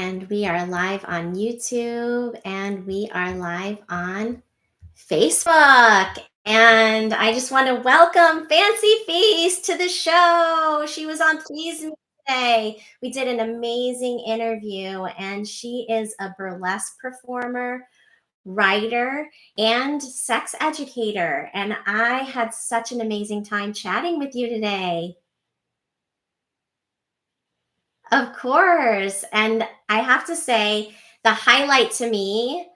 And we are live on YouTube and we are live on Facebook. And I just want to welcome Fancy Feast to the show. She was on Please Me today. We did an amazing interview, and she is a burlesque performer, writer, and sex educator. And I had such an amazing time chatting with you today. Of course. And I have to say, the highlight to me,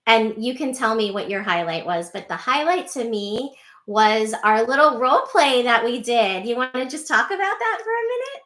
and you can tell me what your highlight was, but the highlight to me was our little role play that we did. You want to just talk about that for a minute?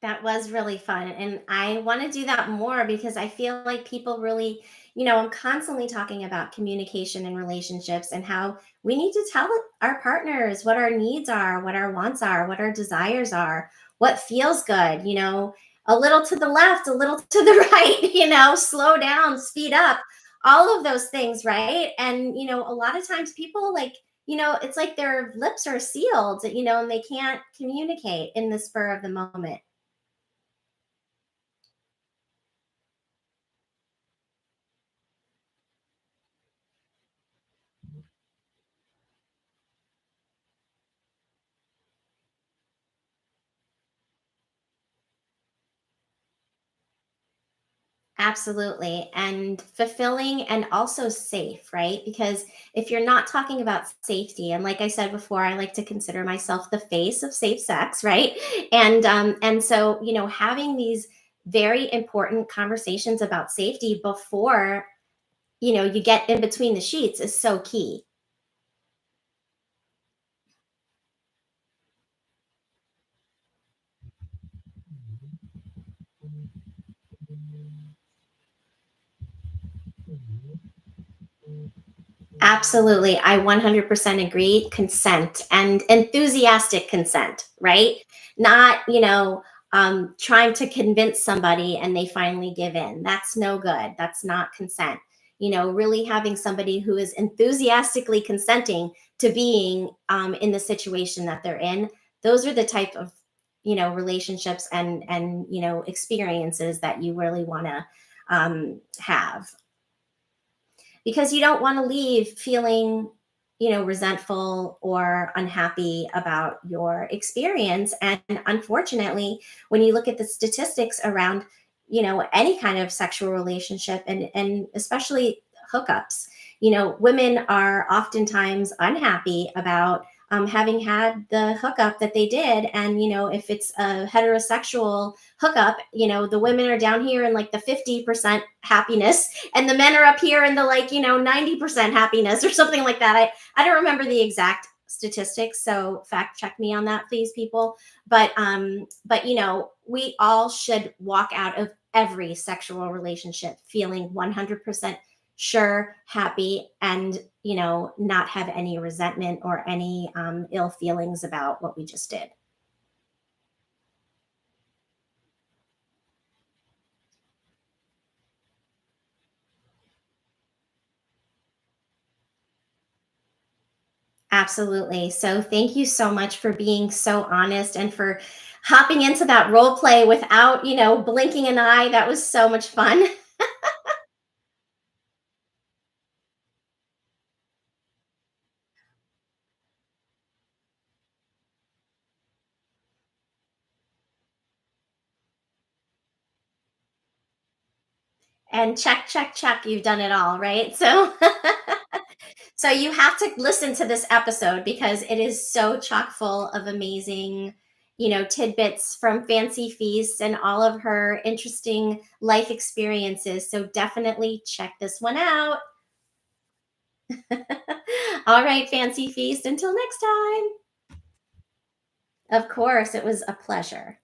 That was really fun. And I want to do that more because I feel like people really, I'm constantly talking about communication and relationships and how we need to tell our partners what our needs are, what our wants are, what our desires are, what feels good, a little to the left, a little to the right, slow down, speed up, all of those things, right? And, a lot of times people like, it's like their lips are sealed, and they can't communicate in the spur of the moment. Absolutely. And fulfilling and also safe, right? Because if you're not talking about safety, and like I said before, I like to consider myself the face of safe sex, right? And so, having these very important conversations about safety before, you get in between the sheets is so key. Absolutely. I 100% agree. Consent and enthusiastic consent, right? Not, trying to convince somebody and they finally give in. That's no good. That's not consent. Really having somebody who is enthusiastically consenting to being in the situation that they're in. Those are the type of, relationships and experiences that you really want to have, because you don't want to leave feeling resentful or unhappy about your experience. And unfortunately, when you look at the statistics around any kind of sexual relationship, and especially hookups, women are oftentimes unhappy about having had the hookup that they did. And if it's a heterosexual hookup, the women are down here in like the 50% happiness, and the men are up here in the like 90% happiness or something like that. I don't remember the exact statistics, so fact check me on that, please, people. But we all should walk out of every sexual relationship feeling 100% sure, happy, and not have any resentment or any ill feelings about what we just did. Absolutely. So thank you so much for being so honest and for hopping into that role play without, blinking an eye. That was so much fun. And check, check, check, you've done it all, right? So so you have to listen to this episode because it is so chock full of amazing, tidbits from Fancy Feast and all of her interesting life experiences. So definitely check this one out. All right, Fancy Feast. Until next time. Of course, it was a pleasure.